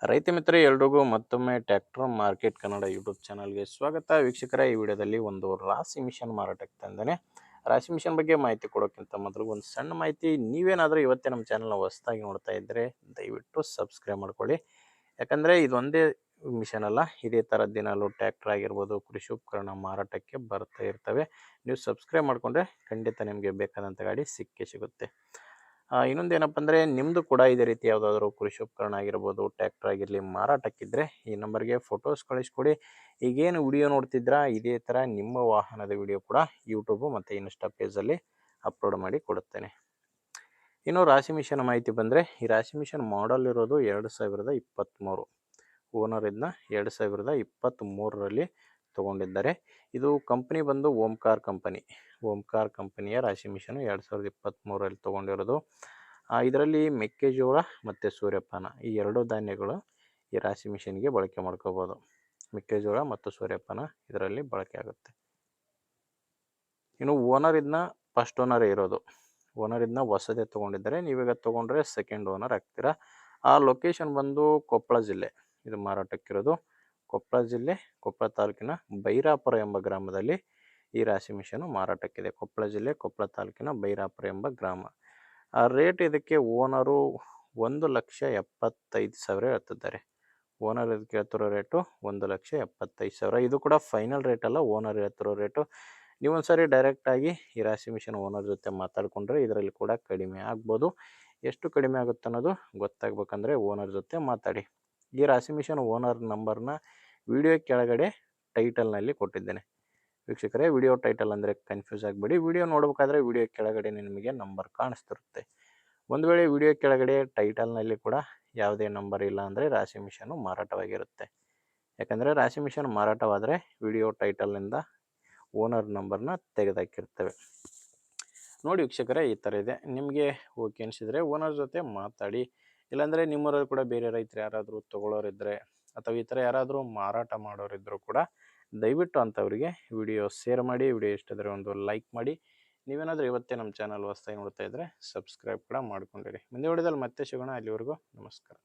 ರೈತ ಮಿತ್ರ ಎಲ್ರಿಗೂ ಮತ್ತೊಮ್ಮೆ ಟ್ರ್ಯಾಕ್ಟರ್ ಮಾರ್ಕೆಟ್ ಕನ್ನಡ ಯೂಟ್ಯೂಬ್ ಚಾನಲ್ಗೆ ಸ್ವಾಗತ. ವೀಕ್ಷಕರ, ಈ ವಿಡಿಯೋದಲ್ಲಿ ಒಂದು ರಾಶಿ ಮಿಷನ್ ಮಾರಾಟಕ್ಕೆ ತಂದೇನೆ. ರಾಶಿ ಮಿಷನ್ ಬಗ್ಗೆ ಮಾಹಿತಿ ಕೊಡೋಕ್ಕಿಂತ ಮೊದಲು ಒಂದು ಸಣ್ಣ ಮಾಹಿತಿ. ನೀವೇನಾದರೂ ಇವತ್ತೇ ನಮ್ಮ ಚಾನಲ್ನ ಹೊಸದಾಗಿ ನೋಡ್ತಾ ಇದ್ದರೆ ದಯವಿಟ್ಟು ಸಬ್ಸ್ಕ್ರೈಬ್ ಮಾಡ್ಕೊಳ್ಳಿ. ಯಾಕಂದರೆ ಇದೊಂದೇ ಮಿಷನ್ ಅಲ್ಲ, ಇದೇ ಥರ ದಿನಾಲು ಟ್ರ್ಯಾಕ್ಟರ್ ಆಗಿರ್ಬೋದು, ಕೃಷಿ ಉಪಕರಣ ಮಾರಾಟಕ್ಕೆ ಬರ್ತಾ ಇರ್ತವೆ. ನೀವು ಸಬ್ಸ್ಕ್ರೈಬ್ ಮಾಡಿಕೊಂಡ್ರೆ ಖಂಡಿತ ನಿಮಗೆ ಬೇಕಾದಂಥ ಗಾಡಿ ಸಿಕ್ಕೇ ಸಿಗುತ್ತೆ. ಇನ್ನೊಂದೇನಪ್ಪ ಅಂದರೆ, ನಿಮ್ಮದು ಕೂಡ ಇದೇ ರೀತಿ ಯಾವುದಾದ್ರೂ ಕೃಷಿ ಉಪಕರಣ ಆಗಿರ್ಬೋದು, ಟ್ರ್ಯಾಕ್ಟರ್ ಆಗಿರಲಿ ಮಾರಾಟಕ್ಕಿದ್ದರೆ ಈ ನಂಬರ್ಗೆ ಫೋಟೋಸ್ ಕಳಿಸ್ಕೊಡಿ. ಈಗೇನು ವಿಡಿಯೋ ನೋಡ್ತಿದ್ರಾ, ಇದೇ ಥರ ನಿಮ್ಮ ವಾಹನದ ವಿಡಿಯೋ ಕೂಡ ಯೂಟ್ಯೂಬು ಮತ್ತು ಇನ್ಸ್ಟಾ ಪೇಜಲ್ಲಿ ಅಪ್ಲೋಡ್ ಮಾಡಿ ಕೊಡುತ್ತೇನೆ. ಇನ್ನು ರಾಶಿ ಮಿಷನ್ ಮಾಹಿತಿ ಬಂದರೆ, ಈ ರಾಶಿ ಮಿಷನ್ ಮಾಡಲ್ ಇರೋದು 2023. ಓನರ್ ಇದನ್ನ 2023ರಲ್ಲಿ ತೊಗೊಂಡಿದ್ದಾರೆ. ಇದು ಕಂಪ್ನಿ ಬಂದು ಓಂಕಾರ್ ಕಂಪನಿ. ಓಂಕಾರ್ ಕಂಪನಿಯ ರಾಶಿ ಮಿಷನು 2023ರಲ್ಲಿ ತೊಗೊಂಡಿರೋದು. ಇದರಲ್ಲಿ ಮೆಕ್ಕೆಜೋಳ ಮತ್ತು ಸೂರ್ಯಪಾನ ಈ ಎರಡು ಧಾನ್ಯಗಳು ಈ ರಾಶಿ ಮಿಷನ್ಗೆ ಬಳಕೆ ಮಾಡ್ಕೋಬೋದು. ಮೆಕ್ಕೆಜೋಳ ಮತ್ತು ಸೂರ್ಯಪಾನ ಇದರಲ್ಲಿ ಬಳಕೆ ಆಗುತ್ತೆ. ಇನ್ನು ಓನರ್ ಇದನ್ನ ಫಸ್ಟ್ ಓನರೇ ಇರೋದು. ಓನರ್ ಇದನ್ನ ಹೊಸದೇ ತೊಗೊಂಡಿದ್ದಾರೆ. ನೀವೀಗ ತೊಗೊಂಡ್ರೆ ಸೆಕೆಂಡ್ ಓನರ್ ಆಗ್ತೀರಾ. ಆ ಲೊಕೇಶನ್ ಬಂದು ಕೊಪ್ಪಳ ಜಿಲ್ಲೆ. ಇದು ಮಾರಾಟಕ್ಕಿರೋದು ಕೊಪ್ಪಳ ಜಿಲ್ಲೆ, ಕೊಪ್ಪಳ ತಾಲೂಕಿನ ಬೈರಾಪುರ ಎಂಬ ಗ್ರಾಮದಲ್ಲಿ ಈ ರಾಶಿ ಮಿಷನು ಮಾರಾಟಕ್ಕಿದೆ. ಕೊಪ್ಪಳ ಜಿಲ್ಲೆ, ಕೊಪ್ಪಳ ತಾಲೂಕಿನ ಬೈರಾಪುರ ಎಂಬ ಗ್ರಾಮ. ಆ ರೇಟ್ ಇದಕ್ಕೆ ಓನರು 1,75,000 ಹೇಳ್ತಿದ್ದಾರೆ. ಓನರ್ ಇದಕ್ಕೆ ಹೇಳ್ತಿರೋ ರೇಟು 1,75,000. ಇದು ಕೂಡ ಫೈನಲ್ ರೇಟ್ ಅಲ್ಲ, ಓನರ್ ಹೇಳ್ತಿರೋ ರೇಟು. ನೀವೊಂದ್ಸರಿ ಡೈರೆಕ್ಟಾಗಿ ಈ ರಾಶಿ ಮಿಷನ್ ಓನರ್ ಜೊತೆ ಮಾತಾಡಿಕೊಂಡ್ರೆ ಇದರಲ್ಲಿ ಕೂಡ ಕಡಿಮೆ ಆಗ್ಬೋದು. ಎಷ್ಟು ಕಡಿಮೆ ಆಗುತ್ತೆ ಅನ್ನೋದು ಗೊತ್ತಾಗಬೇಕಂದ್ರೆ ಓನರ್ ಜೊತೆ ಮಾತಾಡಿ. ಈ ರಾಶಿ ಮಿಷನ್ ಓನರ್ ನಂಬರ್ನ ವಿಡಿಯೋ ಕೆಳಗಡೆ ಟೈಟಲ್ನಲ್ಲಿ ಕೊಟ್ಟಿದ್ದೇನೆ. ವೀಕ್ಷಕರೇ, ವಿಡಿಯೋ ಟೈಟಲ್ ಅಂದರೆ ಕನ್ಫ್ಯೂಸ್ ಆಗಬೇಡಿ. ವಿಡಿಯೋ ನೋಡಬೇಕಾದ್ರೆ ವಿಡಿಯೋ ಕೆಳಗಡೆ ನಿಮಗೆ ನಂಬರ್ ಕಾಣಿಸ್ತಿರುತ್ತೆ. ಒಂದು ವೇಳೆ ವಿಡಿಯೋ ಕೆಳಗಡೆ ಟೈಟಲ್ನಲ್ಲಿ ಕೂಡ ಯಾವುದೇ ನಂಬರ್ ಇಲ್ಲ ಅಂದರೆ ರಾಶಿ ಮಿಷನು ಮಾರಾಟವಾಗಿರುತ್ತೆ. ಯಾಕಂದರೆ ರಾಶಿ ಮಿಷನ್ ಮಾರಾಟವಾದರೆ ವಿಡಿಯೋ ಟೈಟಲ್ನಿಂದ ಓನರ್ ನಂಬರ್ನ ತೆಗೆದಾಕಿರ್ತೇವೆ. ನೋಡಿ ವೀಕ್ಷಕರೇ, ಈ ಥರ ಇದೆ. ನಿಮಗೆ ಓಕೆ ಅನಿಸಿದರೆ ಓನರ್ ಜೊತೆ ಮಾತಾಡಿ. ಇಲ್ಲಾಂದರೆ ನಿಮ್ಮೂರಲ್ಲಿ ಕೂಡ ಬೇರೆ ರೈತರು ಯಾರಾದರೂ ತೊಗೊಳ್ಳೋರಿದ್ದರೆ ಅಥವಾ ಈ ಥರ ಯಾರಾದರೂ ಮಾರಾಟ ಮಾಡೋರಿದ್ದರೂ ಕೂಡ ದಯವಿಟ್ಟು ಅಂಥವರಿಗೆ ವಿಡಿಯೋ ಶೇರ್ ಮಾಡಿ. ವಿಡಿಯೋ ಇಷ್ಟಾದರೆ ಒಂದು ಲೈಕ್ ಮಾಡಿ. ನೀವೇನಾದರೂ ಇವತ್ತೇ ನಮ್ಮ ಚಾನಲ್ ಹೊಸದಾಗಿ ನೋಡ್ತಾ ಇದ್ದರೆ ಸಬ್ಸ್ಕ್ರೈಬ್ ಕೂಡ ಮಾಡ್ಕೊಂಡಿರಿ. ಮುಂದೆ ವಿಡಿಯೋದಲ್ಲಿ ಮತ್ತೆ ಸಿಗೋಣ. ಅಲ್ಲಿವರೆಗೂ ನಮಸ್ಕಾರ.